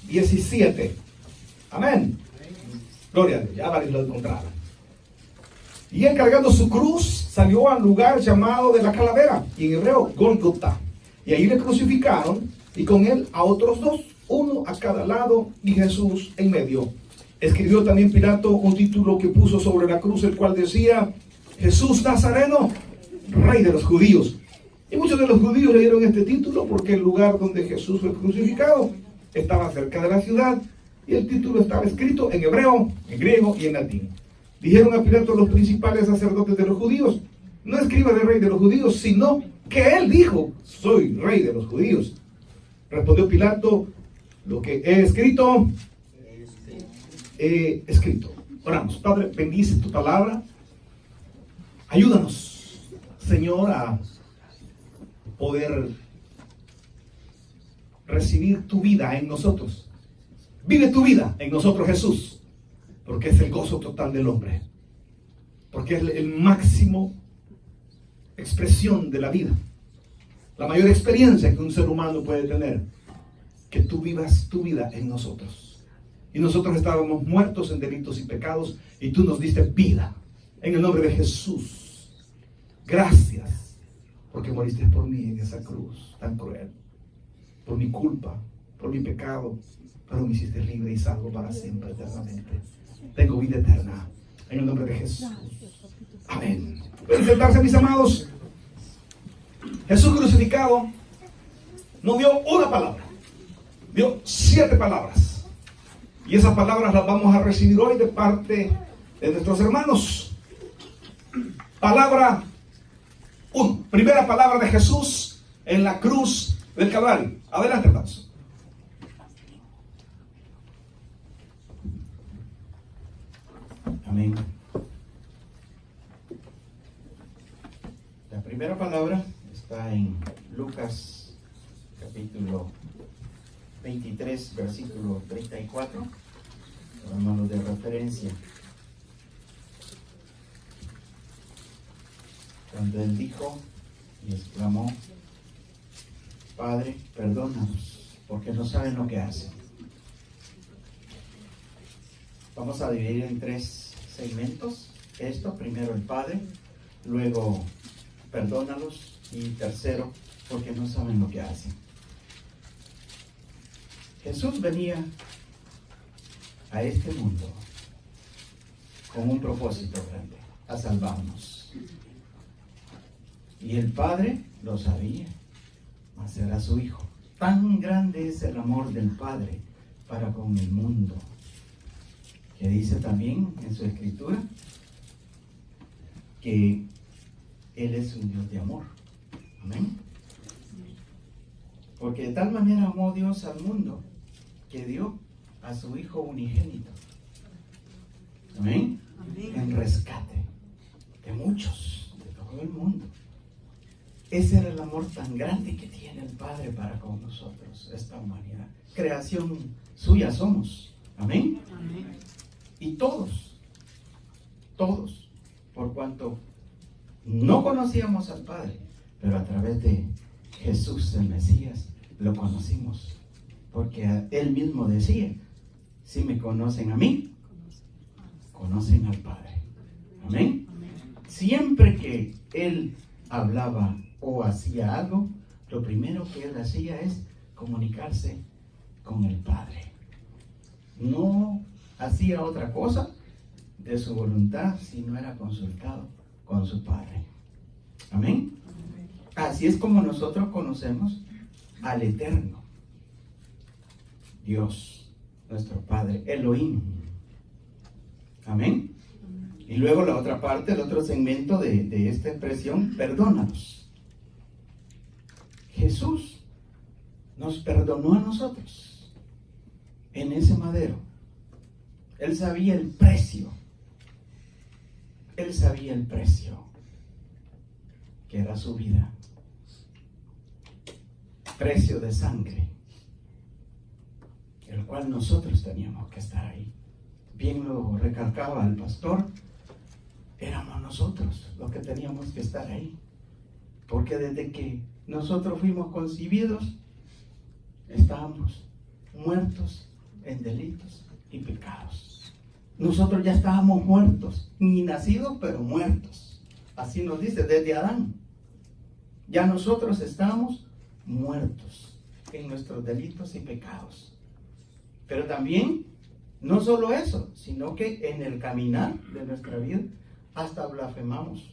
17. Amén. Gloria a Dios, ya varios lo encontraron. Y él, cargando su cruz, salió al lugar llamado de la calavera, y en hebreo Gólgota. Y ahí le crucificaron, y con él a otros dos, uno a cada lado y Jesús en medio. Escribió también Pilato un título que puso sobre la cruz, el cual decía: Jesús Nazareno, Rey de los judíos. Y muchos de los judíos le dieron este título porque el lugar donde Jesús fue crucificado estaba cerca de la ciudad, y el título estaba escrito en hebreo, en griego y en latín. Dijeron a Pilato los principales sacerdotes de los judíos: no escriba de Rey de los judíos, sino que él dijo: soy Rey de los judíos. Respondió Pilato: lo que he escrito, he escrito. Oramos. Padre, bendice tu palabra. Ayúdanos, Señor, a poder recibir tu vida en nosotros. Vive tu vida en nosotros, Jesús, porque es el gozo total del hombre, porque es el máximo expresión de la vida, la mayor experiencia que un ser humano puede tener, que tú vivas tu vida en nosotros. Y nosotros estábamos muertos en delitos y pecados, y tú nos diste vida en el nombre de Jesús. Gracias, porque moriste por mí en esa cruz tan cruel, por mi culpa, por mi pecado, pero me hiciste libre y salvo para siempre, eternamente. Tengo vida eterna en el nombre de Jesús. Amén. Pueden sentarse, mis amados. Jesús crucificado no dio una palabra, dio 7 palabras. Y esas palabras las vamos a recibir hoy de parte de nuestros hermanos. Palabra 1. Primera palabra de Jesús en la cruz del Calvario. Adelante, hermanos. Amén. La primera palabra está en Lucas capítulo 23, versículo 34, tomando de referencia. Cuando él dijo y exclamó: Padre, perdónanos, porque no saben lo que hacen. Vamos a dividir en 3 segmentos. Esto, primero el Padre, luego perdónalos, y tercero, porque no saben lo que hacen. Jesús venía a este mundo con un propósito grande: a salvarnos. Y el Padre lo sabía, mas era su Hijo. Tan grande es el amor del Padre para con el mundo, que dice también en su escritura que Él es un Dios de amor. Amén. Porque de tal manera amó Dios al mundo, que dio a su Hijo unigénito. Amén. En rescate de muchos, de todo el mundo. Ese era el amor tan grande que tiene el Padre para con nosotros, esta humanidad. Creación suya somos. Amén. Amén. Y todos, por cuanto no conocíamos al Padre, pero a través de Jesús el Mesías lo conocimos, porque Él mismo decía: si me conocen a mí, conocen al Padre. Amén. Siempre que Él hablaba o hacía algo, lo primero que Él hacía es comunicarse con el Padre. No hacía otra cosa de su voluntad si no era consultado con su Padre. Amén. Así es como nosotros conocemos al Eterno Dios, nuestro Padre, Elohim. Amén. Y luego la otra parte, el otro segmento de esta expresión: perdónanos. Jesús nos perdonó a nosotros en ese madero. Él sabía el precio. Él sabía el precio, que era su vida. Precio de sangre, el cual nosotros teníamos que estar ahí. Bien lo recalcaba el pastor, éramos nosotros los que teníamos que estar ahí. Porque desde que nosotros fuimos concebidos, estábamos muertos en delitos y pecados. Nosotros ya estábamos muertos, ni nacidos, pero muertos. Así nos dice desde Adán. Ya nosotros estábamos muertos en nuestros delitos y pecados. Pero también, no solo eso, sino que en el caminar de nuestra vida, hasta blasfemamos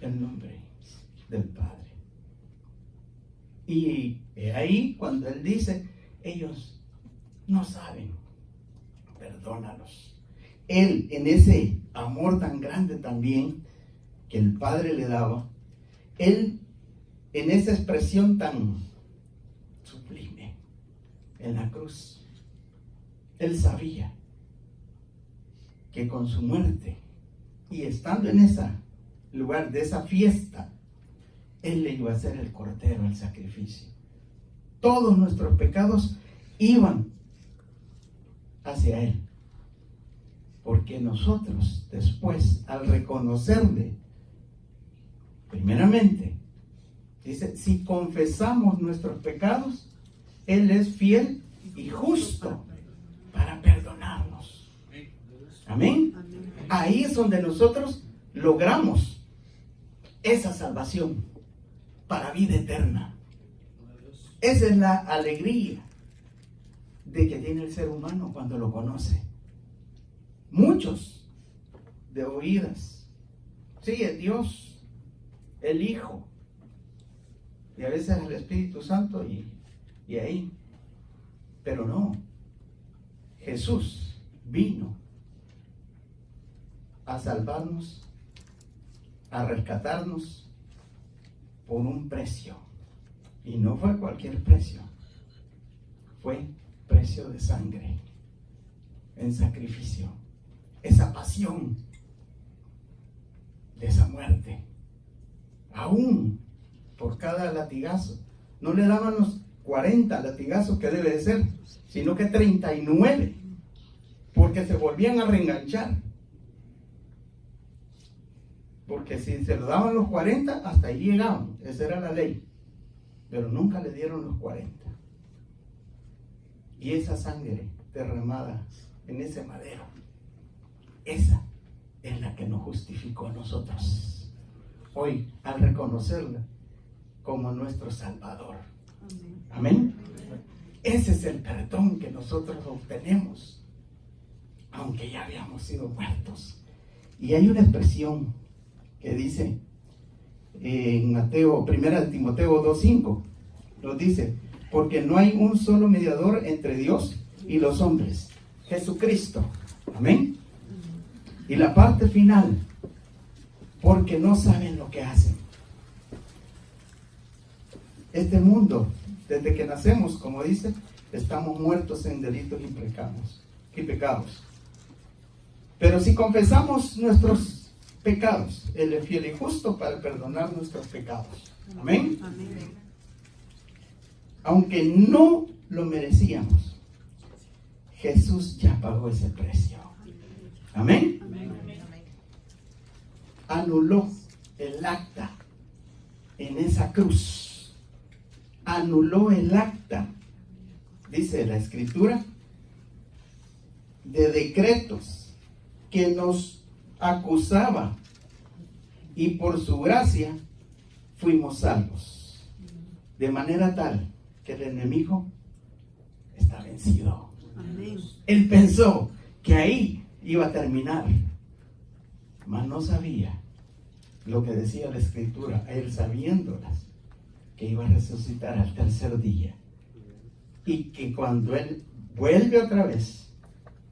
el nombre del Padre. Y ahí cuando Él dice, ellos no saben, perdónalos. Él, en ese amor tan grande también que el Padre le daba, Él, en esa expresión tan sublime, en la cruz, Él sabía que con su muerte y estando en ese lugar de esa fiesta, Él le iba a hacer el cordero, el sacrificio. Todos nuestros pecados iban hacia Él. Porque nosotros después, al reconocerle, primeramente, dice, si confesamos nuestros pecados, Él es fiel y justo para perdonarnos. Amén. Ahí es donde nosotros logramos esa salvación para vida eterna. Esa es la alegría de que tiene el ser humano cuando lo conoce. Muchos de oídas, sí, es Dios, el Hijo, y a veces el Espíritu Santo y ahí, pero no, Jesús vino a salvarnos, a rescatarnos por un precio, y no fue cualquier precio, fue precio de sangre, en sacrificio. Esa pasión de esa muerte, aún por cada latigazo, no le daban los 40 latigazos que debe de ser, sino que 39, porque se volvían a reenganchar. Porque si se lo daban los 40, hasta ahí llegaban, esa era la ley, pero nunca le dieron los 40. Y esa sangre derramada en ese madero, esa es la que nos justificó a nosotros hoy al reconocerla como nuestro Salvador. Amén. Ese es el perdón que nosotros obtenemos, aunque ya habíamos sido muertos. Y hay una expresión que dice en Mateo, 1 Timoteo 2:5, nos dice, porque no hay un solo mediador entre Dios y los hombres, Jesucristo. Amén. Y la parte final, porque no saben lo que hacen. Este mundo, desde que nacemos, como dice, estamos muertos en delitos y pecados. Pero si confesamos nuestros pecados, Él es fiel y justo para perdonar nuestros pecados. Amén. Amén. Aunque no lo merecíamos, Jesús ya pagó ese precio. Amén. Anuló el acta en esa cruz. Anuló el acta, dice la Escritura, de decretos que nos acusaba, y por su gracia fuimos salvos. De manera tal que el enemigo está vencido. Amén. Él pensó que ahí iba a terminar, mas no sabía lo que decía la Escritura, él sabiéndolas, que iba a resucitar al tercer día, y que cuando Él vuelve otra vez,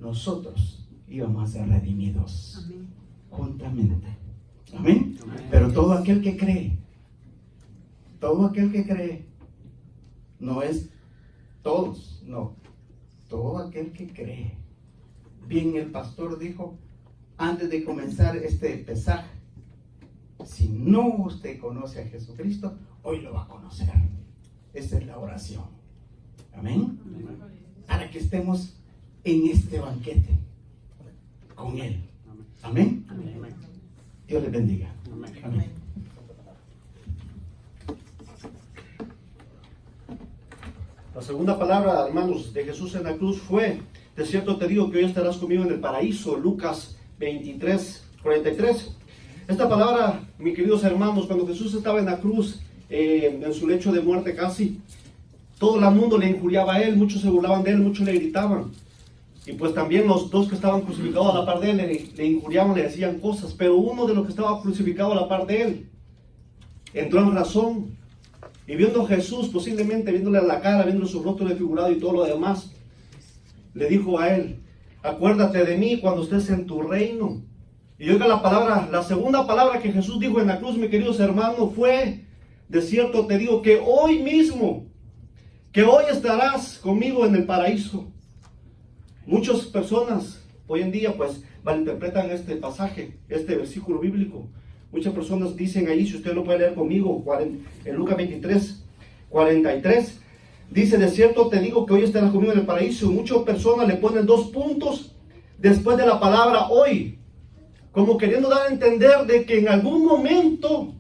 nosotros íbamos a ser redimidos. Amén. Juntamente. Amén. Amén. Pero todo aquel que cree, no es todos, no, todo aquel que cree. Bien, el pastor dijo antes de comenzar este pesaje, si no usted conoce a Jesucristo, hoy lo va a conocer. Esa es la oración. Amén. Amén. Para que estemos en este banquete con Él. Amén. Amén. Dios les bendiga. Amén. Amén. La segunda palabra, hermanos, de Jesús en la cruz fue: de cierto te digo que hoy estarás conmigo en el paraíso. Lucas 23:43. Esta palabra, mis queridos hermanos, cuando Jesús estaba en la cruz, en su lecho de muerte casi, todo el mundo le injuriaba a él, muchos se burlaban de él, muchos le gritaban. Y pues también los dos que estaban crucificados a la par de él le injuriaban, le decían cosas. Pero uno de los que estaba crucificado a la par de él entró en razón. Y viendo a Jesús, posiblemente viéndole a la cara, viendo su rostro desfigurado y todo lo demás, le dijo a él: acuérdate de mí cuando estés en tu reino. Y oiga la palabra, la segunda palabra que Jesús dijo en la cruz, mis queridos hermanos, fue: de cierto te digo que hoy mismo, que hoy estarás conmigo en el paraíso. Muchas personas hoy en día pues malinterpretan este pasaje, este versículo bíblico. Muchas personas dicen ahí, si usted lo puede leer conmigo, en Lucas 23:43, dice: de cierto te digo que hoy estarás conmigo en el paraíso. Muchas personas le ponen 2 puntos después de la palabra hoy, como queriendo dar a entender de que en algún momento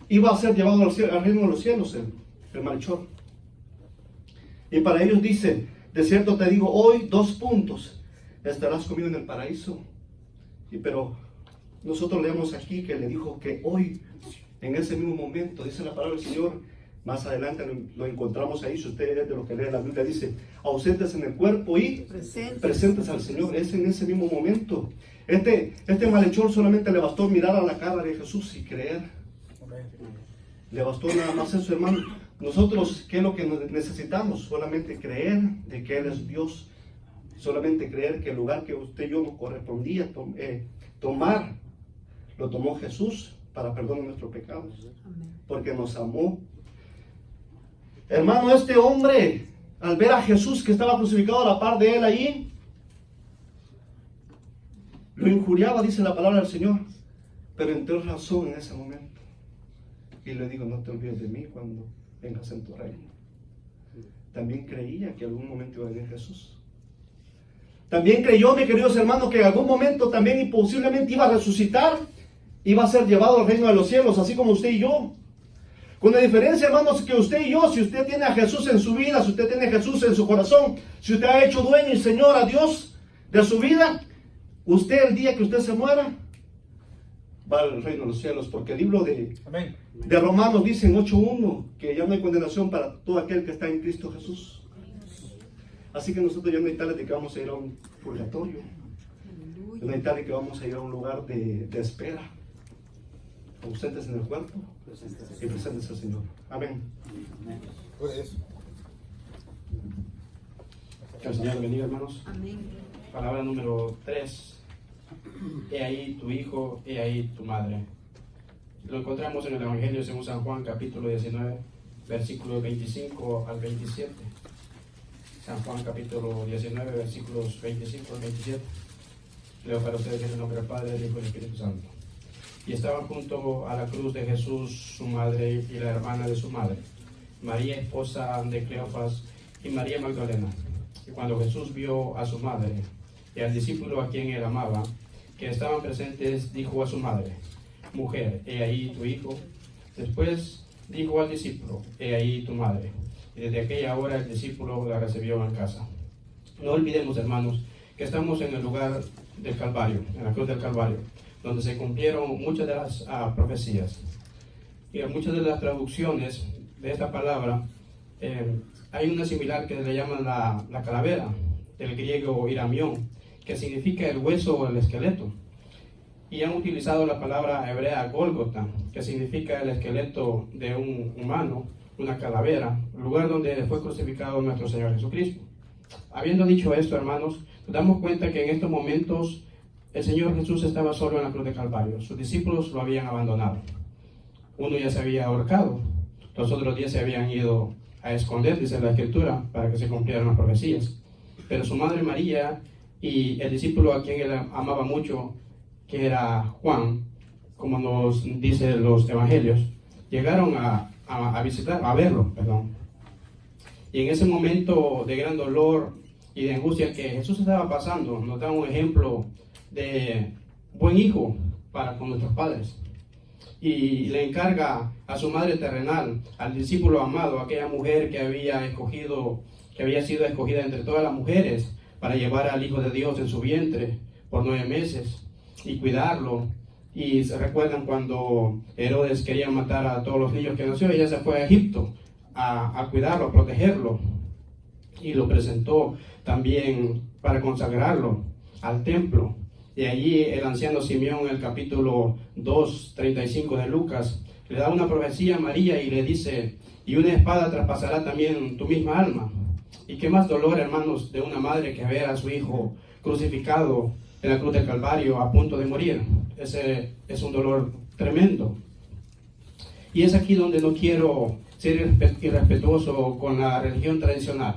iba a ser llevado al reino de los cielos el malhechor. Y para ellos dice: de cierto te digo hoy, 2 puntos, estarás conmigo en el paraíso. Pero nosotros leemos aquí que le dijo que hoy, en ese mismo momento, dice la palabra del Señor. Más adelante lo encontramos ahí, si usted es de los que lee la Biblia, dice: ausentes en el cuerpo y presentes al Señor. Es en ese mismo momento. Este malhechor solamente le bastó mirar a la cara de Jesús y creer. Le bastó nada más eso, hermano. Nosotros, ¿qué es lo que necesitamos? Solamente creer de que Él es Dios. Solamente creer que el lugar que usted y yo nos correspondía tomar, lo tomó Jesús para perdonar nuestros pecados. Porque nos amó. Hermano, este hombre, al ver a Jesús que estaba crucificado a la par de él allí, lo injuriaba, dice la palabra del Señor. Pero entró en razón en ese momento. Y le digo: no te olvides de mí cuando vengas en tu reino. También creía que algún momento iba a venir Jesús. También creyó, mis queridos hermanos, que en algún momento también y posiblemente iba a resucitar, iba a ser llevado al reino de los cielos, así como usted y yo. Con la diferencia, hermanos, que usted y yo, si usted tiene a Jesús en su vida, si usted tiene a Jesús en su corazón, si usted ha hecho dueño y Señor a Dios de su vida, usted, el día que usted se muera, va al reino de los cielos. Porque el libro de Romanos dice en 8:1 que ya no hay condenación para todo aquel que está en Cristo Jesús. Así que nosotros ya no hay tal de que vamos a ir a un purgatorio, no hay tal de que vamos a ir a un lugar de espera, ausentes en el cuerpo y presentes al Señor. Amén. Que el Señor bendiga, hermanos. Amén. Palabra número 3. He ahí tu hijo, he ahí tu madre. Lo encontramos en el Evangelio según San Juan, capítulo 19, versículos 25 al 27. San Juan, capítulo 19, versículos 25 al 27. Leo para ustedes en el nombre del Padre, del Hijo y del Espíritu Santo. Y estaban junto a la cruz de Jesús su madre y la hermana de su madre, María, esposa de Cleofas, y María Magdalena. Y cuando Jesús vio a su madre y al discípulo a quien él amaba, que estaban presentes, dijo a su madre: mujer, he ahí tu hijo. Después dijo al discípulo: he ahí tu madre. Y desde aquella hora el discípulo la recibió en casa. No olvidemos, hermanos, que estamos en el lugar del Calvario, en la cruz del Calvario, donde se cumplieron muchas de las profecías. Y en muchas de las traducciones de esta palabra hay una similar que le llaman la calavera, del griego iramión, que significa el hueso o el esqueleto. Y han utilizado la palabra hebrea Gólgota, que significa el esqueleto de un humano, una calavera, lugar donde fue crucificado nuestro Señor Jesucristo. Habiendo dicho esto, hermanos, nos damos cuenta que en estos momentos el Señor Jesús estaba solo en la cruz de Calvario. Sus discípulos lo habían abandonado. Uno ya se había ahorcado, los otros 10 se habían ido a esconder, dice la Escritura, para que se cumplieran las profecías. Pero su madre María y el discípulo a quien él amaba mucho, que era Juan, como nos dicen los evangelios, llegaron a visitar, a verlo, perdón. Y en ese momento de gran dolor y de angustia que Jesús estaba pasando, nos da un ejemplo de buen hijo para con nuestros padres. y le encarga a su madre terrenal, al discípulo amado, aquella mujer que había sido escogida entre todas las mujeres para llevar al Hijo de Dios en su vientre por 9 meses y cuidarlo. Y se recuerdan cuando Herodes quería matar a todos los niños que nació, ella se fue a Egipto a cuidarlo, a protegerlo, y lo presentó también para consagrarlo al templo. Y allí el anciano Simeón, en el capítulo 2:35 de Lucas, le da una profecía a María y le dice: y una espada traspasará también tu misma alma. Y qué más dolor, hermanos, de una madre que ver a su hijo crucificado en la cruz del Calvario a punto de morir. Ese es un dolor tremendo. Y es aquí donde no quiero ser irrespetuoso con la religión tradicional,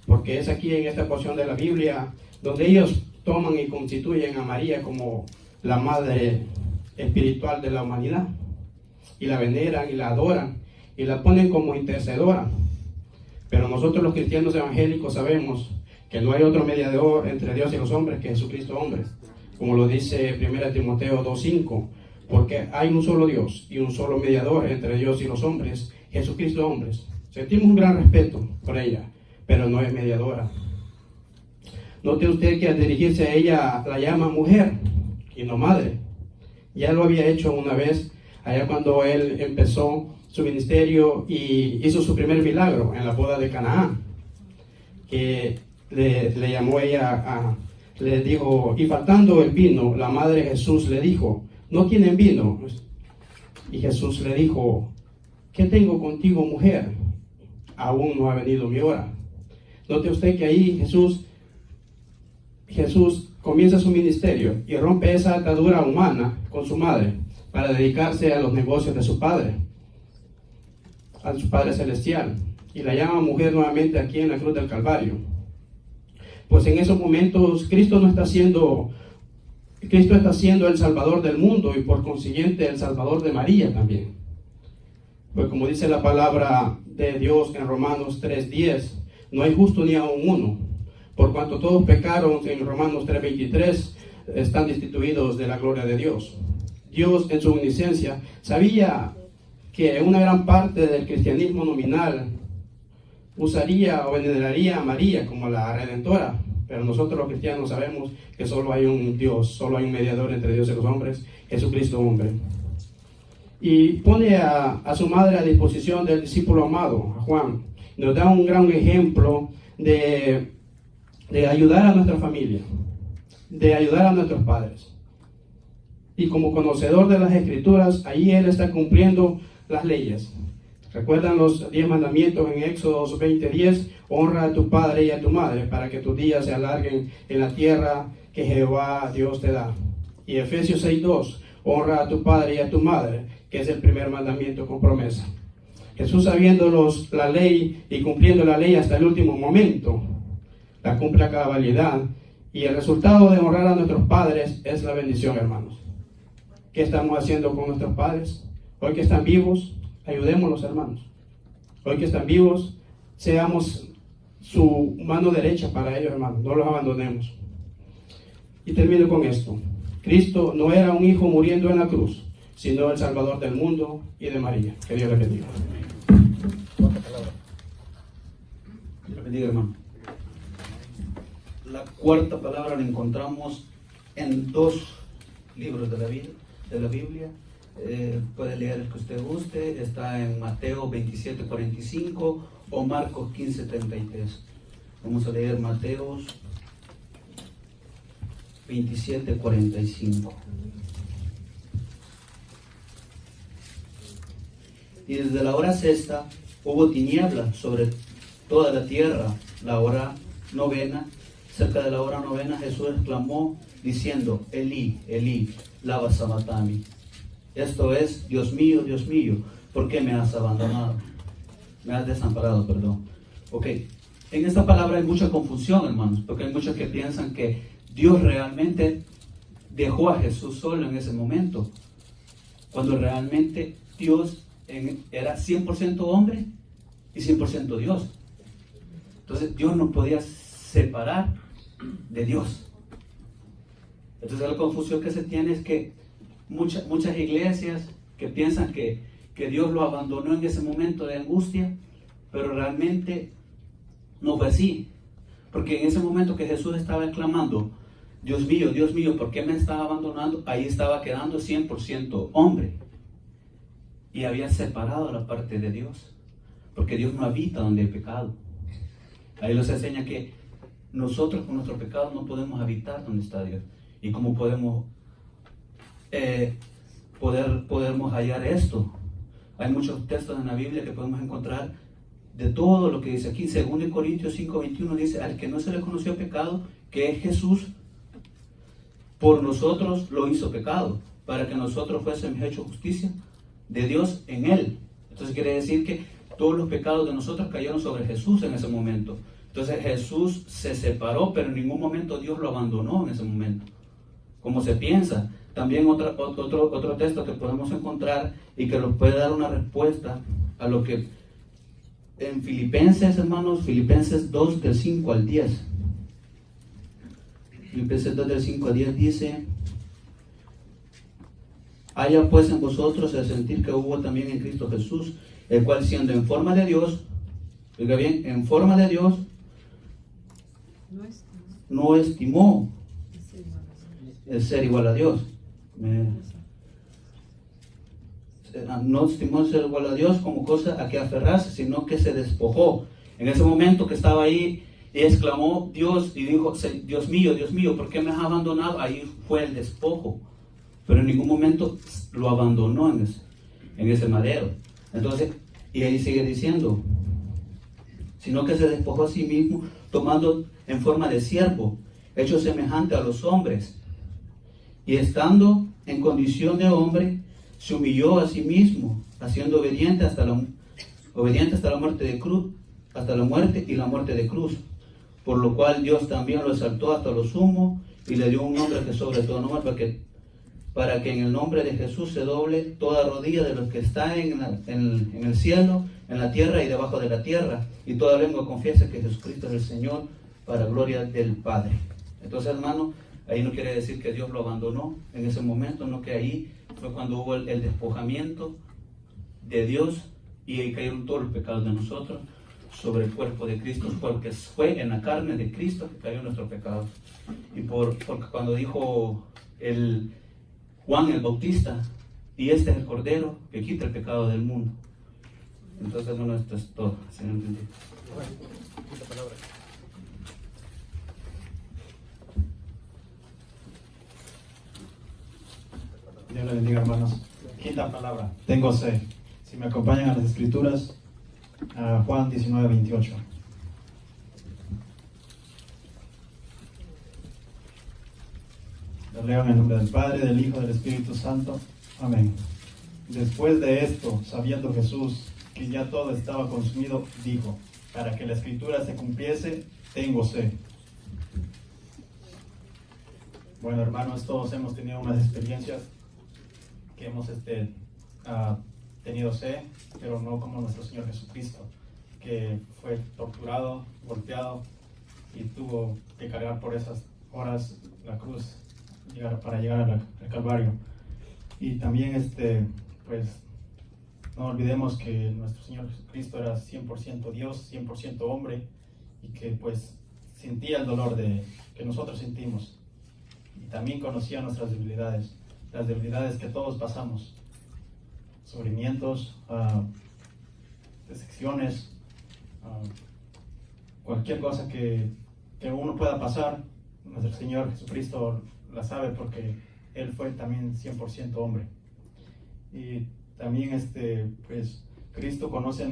porque es aquí en esta porción de la Biblia donde ellos toman y constituyen a María como la madre espiritual de la humanidad, y la veneran y la adoran y la ponen como intercedora. Pero nosotros los cristianos evangélicos sabemos que no hay otro mediador entre Dios y los hombres que Jesucristo hombre, como lo dice 1 Timoteo 2:5, porque hay un solo Dios y un solo mediador entre Dios y los hombres, Jesucristo hombre. Sentimos un gran respeto por ella, pero no es mediadora. Note usted que al dirigirse a ella la llama mujer y no madre. Ya lo había hecho una vez, allá cuando él empezó su ministerio y hizo su primer milagro en la boda de Canaán, que le llamó ella le dijo, y faltando el vino, la madre de Jesús le dijo, ¿no tienen vino? Y Jesús le dijo, ¿qué tengo contigo, mujer? Aún no ha venido mi hora. Note usted que ahí Jesús comienza su ministerio y rompe esa atadura humana con su madre para dedicarse a los negocios de su Padre, a su Padre Celestial, y la llama mujer nuevamente aquí en la cruz del Calvario. Pues en esos momentos Cristo está siendo el Salvador del mundo y por consiguiente el Salvador de María también. Pues como dice la palabra de Dios en Romanos 3:10, no hay justo ni aun uno, por cuanto todos pecaron, en Romanos 3:23, están destituidos de la gloria de Dios. Dios en su omnisciencia sabía que una gran parte del cristianismo nominal usaría o veneraría a María como la redentora, pero nosotros los cristianos sabemos que solo hay un Dios, solo hay un mediador entre Dios y los hombres, Jesucristo hombre. Y pone a su madre a disposición del discípulo amado, a Juan. Nos da un gran ejemplo de ayudar a nuestra familia, de ayudar a nuestros padres. Y como conocedor de las Escrituras, allí él está cumpliendo las leyes. ¿Recuerdan los 10 mandamientos en Éxodo 20:10? Honra a tu padre y a tu madre para que tus días se alarguen en la tierra que Jehová Dios te da. Y Efesios 6:2, honra a tu padre y a tu madre, que es el primer mandamiento con promesa. Jesús, sabiendo la ley y cumpliendo la ley hasta el último momento, la cumple a cabalidad, y el resultado de honrar a nuestros padres es la bendición, hermanos. ¿Qué estamos haciendo con nuestros padres? Hoy que están vivos, ayudémoslos, hermanos. Hoy que están vivos, seamos su mano derecha para ellos, hermanos. No los abandonemos. Y termino con esto. Cristo no era un hijo muriendo en la cruz, sino el Salvador del mundo y de María. Que Dios les bendiga. Dios les bendiga, hermano. La cuarta palabra la encontramos en 2 libros de la Biblia. Puede leer el que usted guste. Está en Mateo 27:45 o Marcos 15:33. Vamos a leer Mateo 27:45. Y desde la hora sexta hubo tinieblas sobre toda la tierra, la hora novena. Cerca de la hora novena Jesús exclamó diciendo, Elí, Elí, lama sabactani. Esto es, Dios mío, ¿por qué me has abandonado? Me has desamparado, perdón. Ok, en esta palabra hay mucha confusión, hermanos, porque hay muchos que piensan que Dios realmente dejó a Jesús solo en ese momento, cuando realmente Dios era 100% hombre y 100% Dios. Entonces Dios no podía separar de Dios. Entonces la confusión que se tiene es que muchas iglesias que piensan que Dios lo abandonó en ese momento de angustia, pero realmente no fue así. Porque en ese momento que Jesús estaba exclamando, Dios mío, ¿por qué me estás abandonando? Ahí estaba quedando 100% hombre. Y había separado la parte de Dios. Porque Dios no habita donde hay pecado. Ahí nos enseña que nosotros con nuestro pecado no podemos habitar donde está Dios. ¿Y cómo podemos podemos hallar esto? Hay muchos textos en la Biblia que podemos encontrar de todo lo que dice aquí. 2 Corintios 5:21 dice: al que no se le conoció pecado, que es Jesús, por nosotros lo hizo pecado, para que nosotros fuésemos hechos justicia de Dios en él. Entonces quiere decir que todos los pecados de nosotros cayeron sobre Jesús en ese momento. Entonces Jesús se separó, pero en ningún momento Dios lo abandonó en ese momento, como se piensa. También otro texto que podemos encontrar y que nos puede dar una respuesta a lo que en Filipenses, hermanos, Filipenses 2 del 5 al 10. Filipenses 2 del 5 al 10 dice: haya pues en vosotros el sentir que hubo también en Cristo Jesús, el cual siendo en forma de Dios, oiga bien, en forma de Dios, no estimó el ser igual a Dios. No estimó ser igual a Dios como cosa a que aferrarse, sino que se despojó. En ese momento que estaba ahí y exclamó Dios y dijo: Dios mío, ¿por qué me has abandonado? Ahí fue el despojo, pero en ningún momento lo abandonó en ese madero. Entonces, y ahí sigue diciendo: sino que se despojó a sí mismo, tomando en forma de siervo, hecho semejante a los hombres, y estando en condición de hombre, se humilló a sí mismo, haciendo obediente hasta la muerte de cruz, hasta la muerte y la muerte de cruz, por lo cual Dios también lo exaltó hasta lo sumo y le dio un nombre que sobre todo nombre, para que en el nombre de Jesús se doble toda rodilla de los que están en el cielo, en la tierra y debajo de la tierra, y toda lengua confiese que Jesucristo es el Señor, para gloria del Padre. Entonces, hermano, ahí no quiere decir que Dios lo abandonó en ese momento, no, que ahí fue cuando hubo el despojamiento de Dios, y ahí cayeron todos los pecados de nosotros sobre el cuerpo de Cristo, porque fue en la carne de Cristo que cayó nuestro pecado. Y porque cuando dijo Juan el Bautista: y este es el Cordero que quita el pecado del mundo. Entonces, bueno, esto es todo, Señor. Dios le bendiga, hermanos. Quinta palabra: tengo sed. Si me acompañan a las Escrituras, a Juan 19:28. Lo leo en el nombre del Padre, del Hijo, del Espíritu Santo. Amén. Después de esto, sabiendo Jesús que ya todo estaba consumido, dijo: para que la Escritura se cumpliese, tengo sed. Bueno, hermanos, todos hemos tenido unas experiencias que hemos tenido sed, pero no como nuestro Señor Jesucristo, que fue torturado, golpeado y tuvo que cargar por esas horas la cruz para llegar al Calvario. Y también pues no olvidemos que nuestro Señor Jesucristo era 100% Dios, 100% hombre, y que pues sentía el dolor que nosotros sentimos, y también conocía nuestras debilidades, las debilidades que todos pasamos, sufrimientos, decepciones, cualquier cosa que uno pueda pasar. Nuestro Señor Jesucristo la sabe, porque Él fue también 100% hombre. Y también pues Cristo conoce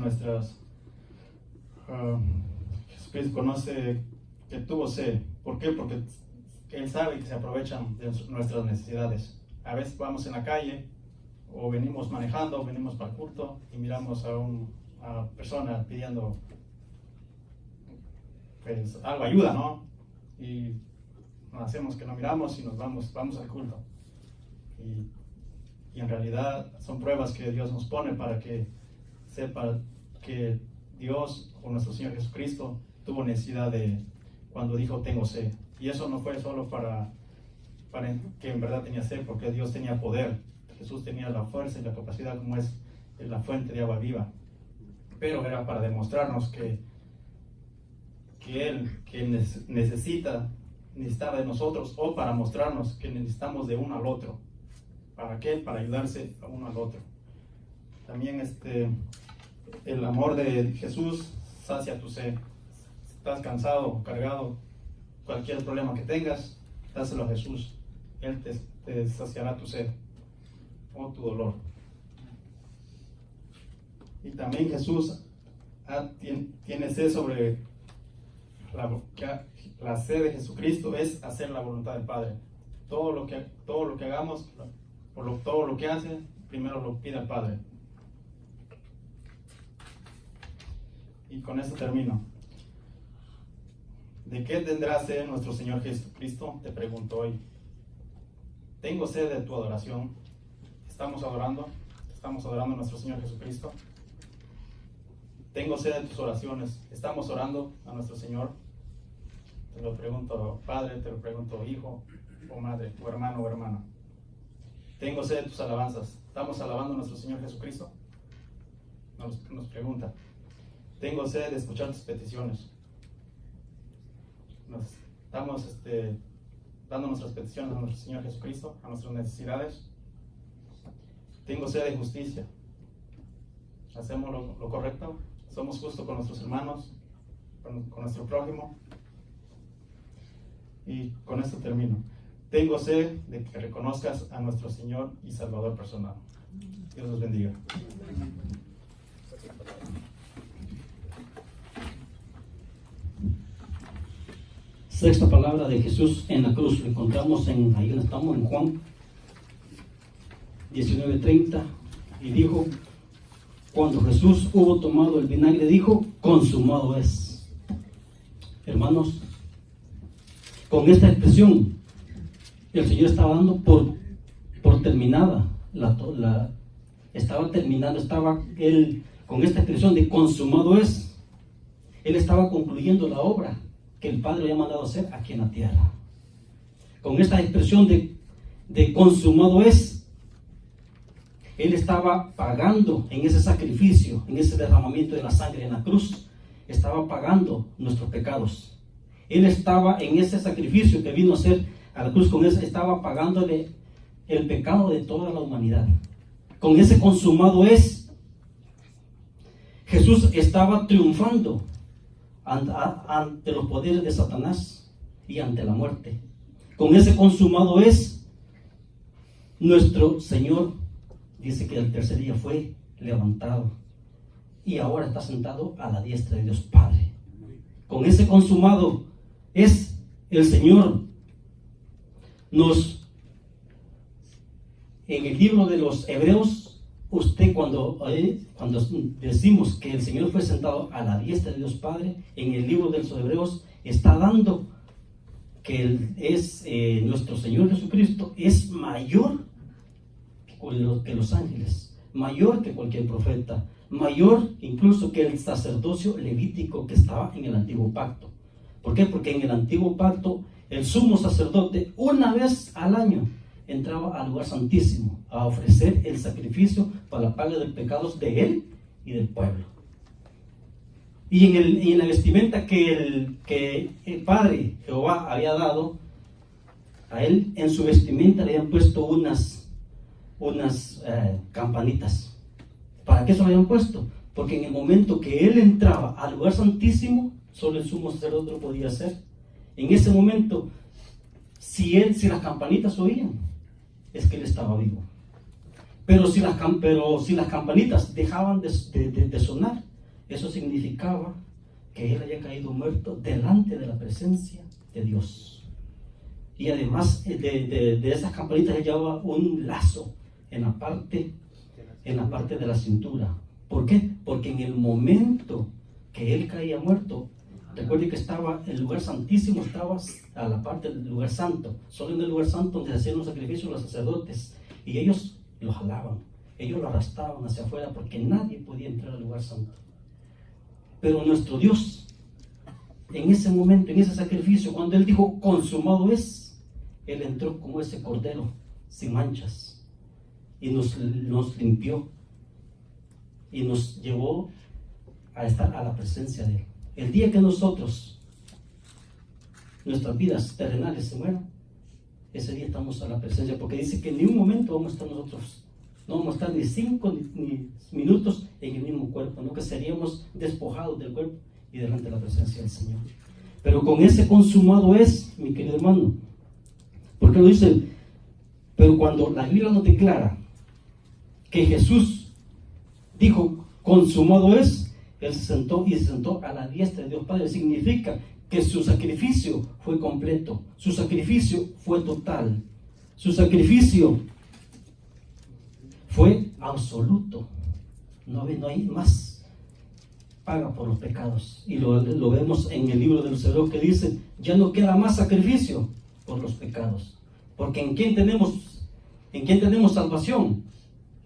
Jesucristo conoce que tuvo sed. ¿Por qué? Porque Él sabe que se aprovechan de nuestras necesidades. A veces vamos en la calle, o venimos manejando, o venimos para el culto, y miramos a una persona pidiendo pues algo, ayuda, ¿no? Y hacemos que no miramos y nos vamos al culto. Y en realidad son pruebas que Dios nos pone para que sepa que Dios, o nuestro Señor Jesucristo, tuvo necesidad cuando dijo: tengo sed. Y eso no fue solo para que en verdad tenía sed, porque Dios tenía poder. Jesús tenía la fuerza y la capacidad como es la fuente de agua viva. Pero era para demostrarnos que Él, que necesitaba de nosotros, o para mostrarnos que necesitamos de uno al otro. ¿Para qué? Para ayudarse a uno al otro. También el amor de Jesús sacia tu sed. Si estás cansado o cargado, cualquier problema que tengas, dáselo a Jesús. Él te saciará tu sed o tu dolor. Y también Jesús tiene sed sobre la sed de Jesucristo es hacer la voluntad del Padre. Todo lo que hagamos, todo lo que hace, primero lo pide al Padre. Y con eso termino. ¿De qué tendrá sed nuestro Señor Jesucristo? Te pregunto hoy. Tengo sed de tu adoración. Estamos adorando a nuestro Señor Jesucristo. Tengo sed de tus oraciones. Estamos orando a nuestro Señor. Te lo pregunto, padre, te lo pregunto, hijo o madre, o hermano o hermana. Tengo sed de tus alabanzas. ¿Estamos alabando a nuestro Señor Jesucristo? Nos pregunta. Tengo sed de escuchar tus peticiones. Estamos dando nuestras peticiones a nuestro Señor Jesucristo, a nuestras necesidades. Tengo sed de justicia. ¿Hacemos lo correcto? ¿Somos justos con nuestros hermanos, con nuestro prójimo? Y con esto termino. Tengo sed de que reconozcas a nuestro Señor y Salvador personal. Dios los bendiga. Sexta palabra de Jesús en la cruz. Lo encontramos ahí donde estamos, en Juan 19:30. Y dijo, cuando Jesús hubo tomado el vinagre, dijo, consumado es. Hermanos, con esta expresión, el Señor estaba dando por terminada estaba él con esta expresión de consumado es. Él estaba concluyendo la obra que el Padre había mandado hacer aquí en la tierra. Con esta expresión de consumado es, Él estaba pagando en ese sacrificio, en ese derramamiento de la sangre en la cruz, estaba pagando nuestros pecados. Él estaba en ese sacrificio que vino a hacer a la cruz, con eso estaba pagándole el pecado de toda la humanidad. Con ese consumado es, Jesús estaba triunfando ante los poderes de Satanás y ante la muerte. Con ese consumado es, nuestro Señor dice que el tercer día fue levantado y ahora está sentado a la diestra de Dios Padre. Con ese consumado es, el Señor en el libro de los Hebreos, usted cuando decimos que el Señor fue sentado a la diestra de Dios Padre, en el libro de los Hebreos está dando que Él es nuestro Señor Jesucristo, es mayor que los ángeles, mayor que cualquier profeta, mayor incluso que el sacerdocio levítico que estaba en el antiguo pacto. ¿Por qué? Porque en el antiguo pacto el sumo sacerdote una vez al año entraba al lugar santísimo a ofrecer el sacrificio para la paga de los pecados de él y del pueblo. Y en la vestimenta que el Padre Jehová había dado a él, en su vestimenta le habían puesto unas campanitas. ¿Para qué se lo habían puesto? Porque en el momento que él entraba al lugar santísimo, solo el sumo sacerdote lo podía hacer. En ese momento, si las campanitas oían, es que él estaba vivo. Pero si las campanitas dejaban de sonar, eso significaba que él había caído muerto delante de la presencia de Dios. Y además de esas campanitas él llevaba un lazo en la parte de la cintura. ¿Por qué? Porque en el momento que él caía muerto, recuerde que el lugar santísimo estaba a la parte del lugar santo, solo en el lugar santo donde hacían los sacrificios los sacerdotes, y ellos lo jalaban, ellos lo arrastraban hacia afuera porque nadie podía entrar al lugar santo. Pero nuestro Dios, en ese momento, en ese sacrificio, cuando Él dijo consumado es, Él entró como ese cordero sin manchas y nos limpió y nos llevó a estar a la presencia de Él. El día que nosotros, nuestras vidas terrenales se mueran, ese día estamos a la presencia, porque dice que en ningún momento vamos a estar nosotros, no vamos a estar ni 5 ni minutos en el mismo cuerpo, no, que seríamos despojados del cuerpo y delante de la presencia del Señor. Pero con ese consumado es, mi querido hermano, porque lo dice, pero cuando la Biblia nos declara que Jesús dijo consumado es, Él se sentó y se sentó a la diestra de Dios Padre. Significa que su sacrificio fue completo, su sacrificio fue total, su sacrificio fue absoluto. No hay más paga por los pecados. Y lo vemos en el libro de los Hebreos, que dice, ya no queda más sacrificio por los pecados. Porque ¿en quién tenemos salvación?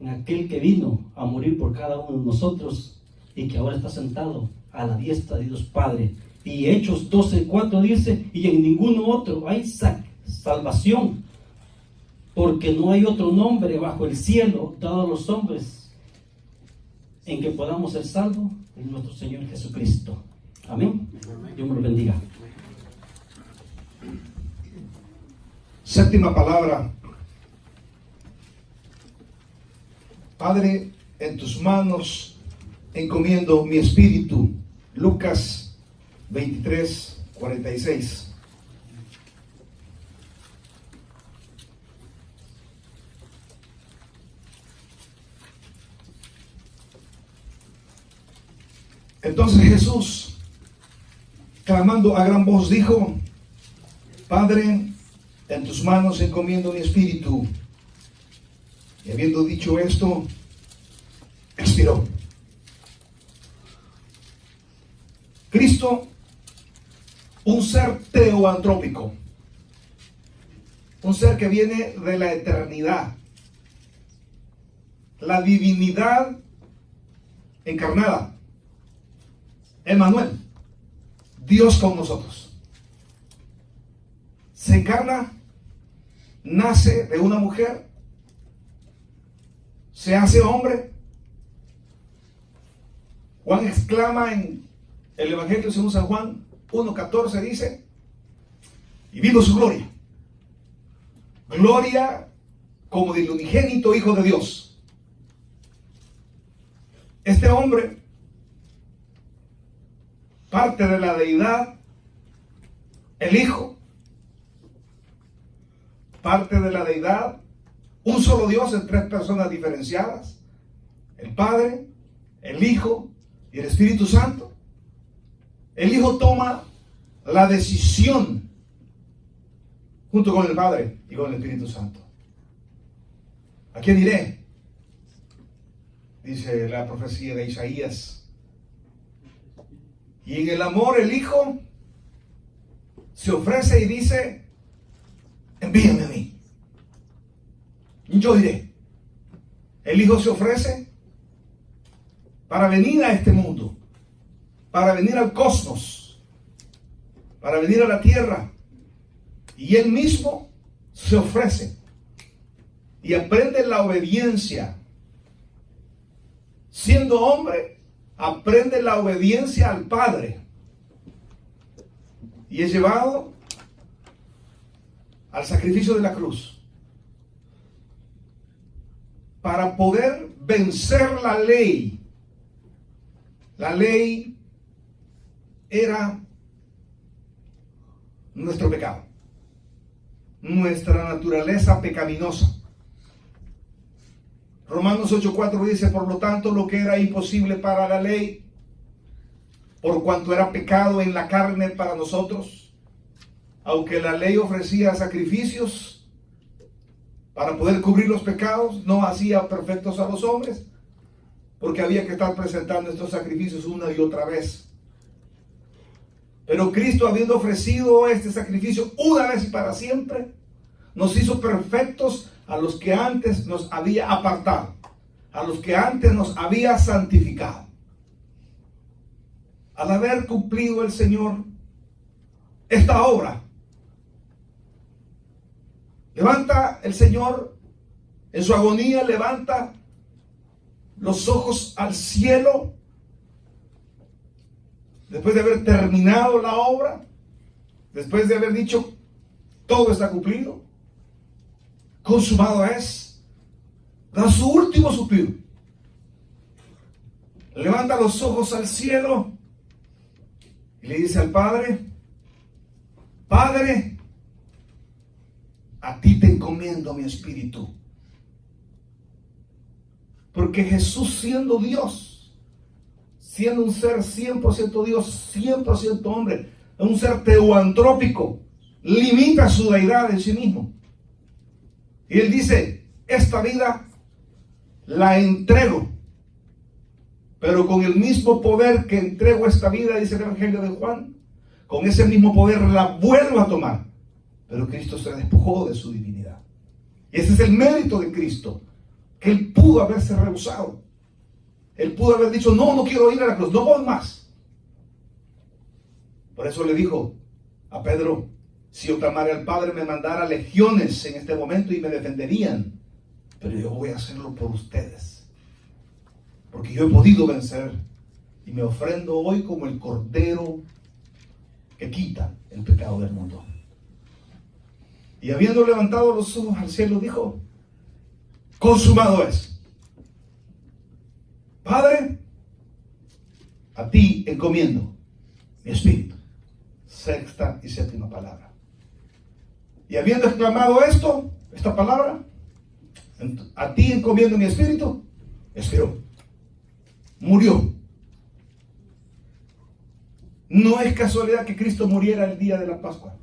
En aquel que vino a morir por cada uno de nosotros y que ahora está sentado a la diestra de Dios Padre. Y Hechos 12:4 dice, y en ninguno otro hay salvación, porque no hay otro nombre bajo el cielo dado a los hombres en que podamos ser salvos, en nuestro Señor Jesucristo. Amén. Dios me lo bendiga. Séptima palabra. Padre, en tus manos encomiendo mi espíritu. Lucas 23:46. Entonces Jesús, clamando a gran voz, dijo: Padre, en tus manos encomiendo mi espíritu. Y habiendo dicho esto, expiró. Cristo, un ser teoantrópico, un ser que viene de la eternidad, la divinidad encarnada, Emmanuel, Dios con nosotros. Se encarna, nace de una mujer, se hace hombre. Juan exclama en el Evangelio según San Juan 1:14, dice: y vimos su gloria, gloria como del unigénito Hijo de Dios. Este hombre, parte de la deidad, el Hijo, parte de la deidad, un solo Dios en tres personas diferenciadas, el Padre, el Hijo y el Espíritu Santo. El Hijo toma la decisión junto con el Padre y con el Espíritu Santo. ¿A quién iré? Dice la profecía de Isaías. Y en el amor el Hijo se ofrece y dice: envíame a mí, yo iré. El Hijo se ofrece para venir a este mundo, para venir al cosmos, para venir a la tierra. Y Él mismo se ofrece y aprende la obediencia. Siendo hombre, aprende la obediencia al Padre. Y es llevado al sacrificio de la cruz para poder vencer la ley. La ley era nuestro pecado, nuestra naturaleza pecaminosa. Romanos 8:4 dice: por lo tanto, lo que era imposible para la ley, por cuanto era pecado en la carne para nosotros, aunque la ley ofrecía sacrificios para poder cubrir los pecados, no hacía perfectos a los hombres, porque había que estar presentando estos sacrificios una y otra vez. Pero Cristo, habiendo ofrecido este sacrificio una vez y para siempre, nos hizo perfectos a los que antes nos había apartado, a los que antes nos había santificado. Al haber cumplido el Señor esta obra, Levanta el Señor, en su agonía, levanta los ojos al cielo, después de haber terminado la obra, después de haber dicho, todo está cumplido, consumado es, da su último suspiro. Levanta los ojos al cielo y le dice al Padre, Padre, a ti te encomiendo mi espíritu. Porque Jesús, siendo Dios, siendo un ser 100% Dios, 100% hombre, un ser teoantrópico, limita su deidad en sí mismo. Y Él dice, esta vida la entrego, pero con el mismo poder que entrego esta vida, dice el Evangelio de Juan, con ese mismo poder la vuelvo a tomar. Pero Cristo se despojó de su divinidad. Y ese es el mérito de Cristo, que Él pudo haberse rehusado. Él pudo haber dicho, no, no quiero ir a la cruz, no voy más. Por eso le dijo a Pedro, si yo clamara al Padre me mandara legiones en este momento y me defenderían, pero yo voy a hacerlo por ustedes. Porque yo he podido vencer y me ofrendo hoy como el Cordero que quita el pecado del mundo. Y habiendo levantado los ojos al cielo, dijo, consumado es. Padre, a ti encomiendo mi espíritu. Sexta y séptima palabra. Y habiendo exclamado esto, esta palabra, a ti encomiendo mi espíritu, expiró. Murió. No es casualidad que Cristo muriera el día de la Pascua.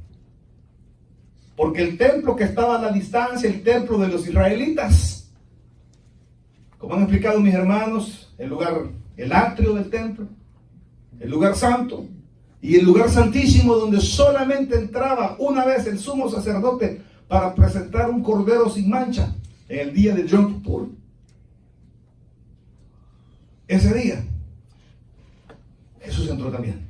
Porque el templo que estaba a la distancia, el templo de los israelitas, como han explicado mis hermanos, el lugar, el atrio del templo, el lugar santo y el lugar santísimo donde solamente entraba una vez el sumo sacerdote para presentar un cordero sin mancha en el día de Yom Kippur. Ese día Jesús entró también.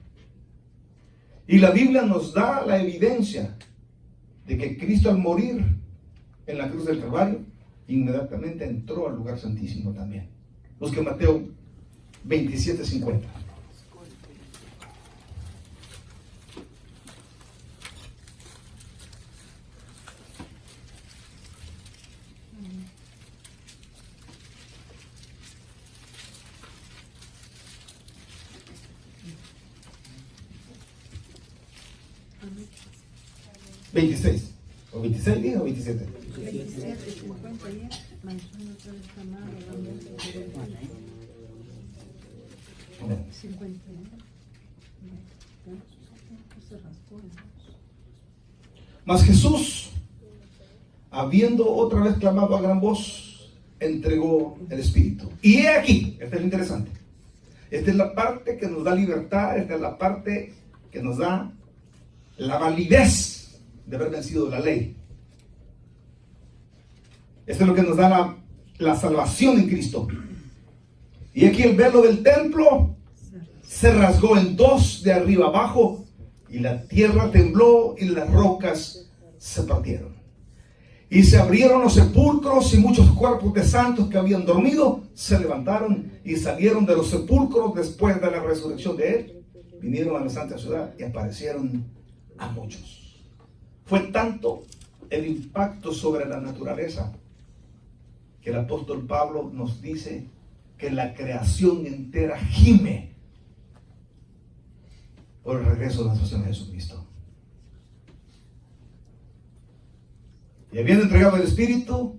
Y la Biblia nos da la evidencia de que Cristo al morir en la cruz del Calvario, inmediatamente entró al lugar santísimo también. Busque Mateo 27:50. ¿26? ¿O 26 días o 27? 27, 50 días, menciona otra vez jamás, 50 días. Mas Jesús, habiendo otra vez clamado a gran voz, entregó el Espíritu. Y he aquí, esto es lo interesante. Esta es la parte que nos da libertad, esta es la parte que nos da la validez de haber vencido la ley. Esto es lo que nos da la salvación en Cristo. Y aquí el velo del templo se rasgó en dos de arriba abajo, y la tierra tembló y las rocas se partieron. Y se abrieron los sepulcros, y muchos cuerpos de santos que habían dormido se levantaron y salieron de los sepulcros después de la resurrección de Él. Vinieron a la santa ciudad y aparecieron a muchos. Fue tanto el impacto sobre la naturaleza que el apóstol Pablo nos dice que la creación entera gime por el regreso de nuestro Señor Jesucristo. Y habiendo entregado el Espíritu,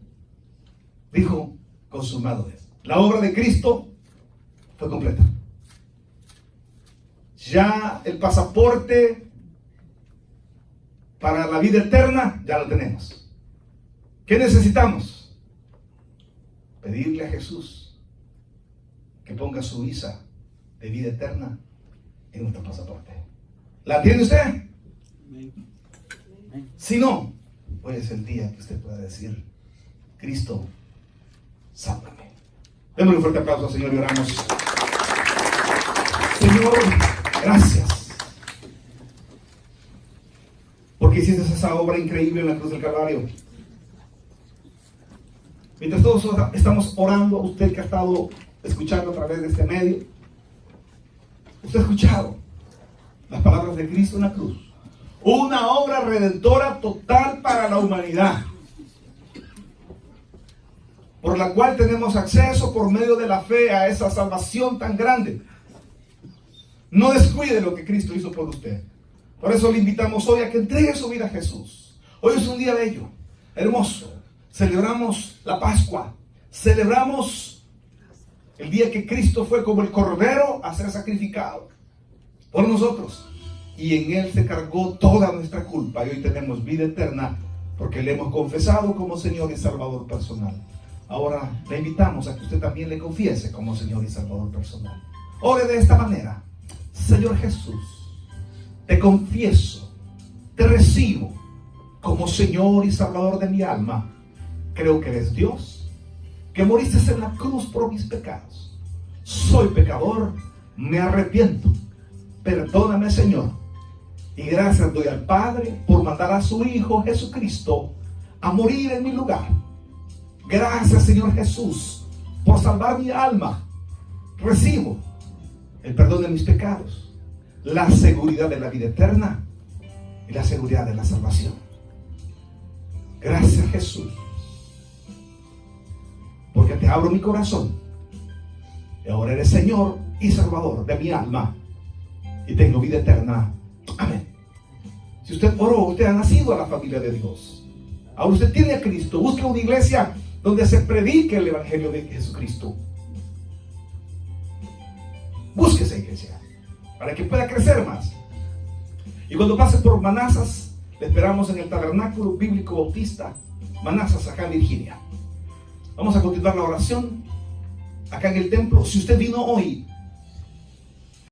dijo, consumado es. La obra de Cristo fue completa. Ya el pasaporte para la vida eterna ya lo tenemos. ¿Qué necesitamos? Pedirle a Jesús que ponga su visa de vida eterna en nuestro pasaporte. ¿La tiene usted? Si no, hoy es el día que usted pueda decir, Cristo, sálvame. Démosle un fuerte aplauso al Señor y oramos. Señor, gracias. Porque hiciste esa obra increíble en la cruz del Calvario. Mientras todos estamos orando, usted que ha estado escuchando a través de este medio, usted ha escuchado las palabras de Cristo en la cruz. Una obra redentora total para la humanidad, por la cual tenemos acceso por medio de la fe a esa salvación tan grande. No descuide lo que Cristo hizo por usted. Por eso le invitamos hoy a que entregue su vida a Jesús. Hoy es un día bello, hermoso. Celebramos la Pascua. Celebramos el día que Cristo fue como el cordero a ser sacrificado por nosotros. Y en Él se cargó toda nuestra culpa. Y hoy tenemos vida eterna porque le hemos confesado como Señor y Salvador personal. Ahora le invitamos a que usted también le confiese como Señor y Salvador personal. Ore de esta manera: Señor Jesús, te confieso, te recibo como Señor y Salvador de mi alma. Creo que eres Dios, que moriste en la cruz por mis pecados. Soy pecador, me arrepiento. Perdóname, Señor. Y gracias doy al Padre por mandar a su Hijo Jesucristo a morir en mi lugar. Gracias, Señor Jesús, por salvar mi alma. Recibo el perdón de mis pecados, la seguridad de la vida eterna y la seguridad de la salvación. Gracias, Jesús, porque te abro mi corazón y ahora eres Señor y Salvador de mi alma y tengo vida eterna. Amén. Si usted oró, usted ha nacido a la familia de Dios. Ahora usted tiene a Cristo. Busque una iglesia donde se predique el Evangelio de Jesucristo. Busque esa iglesia para que pueda crecer más. Y cuando pase por Manassas, le esperamos en el Tabernáculo Bíblico Bautista Manassas, acá en Virginia. Vamos a continuar la oración acá en el templo. Si usted vino hoy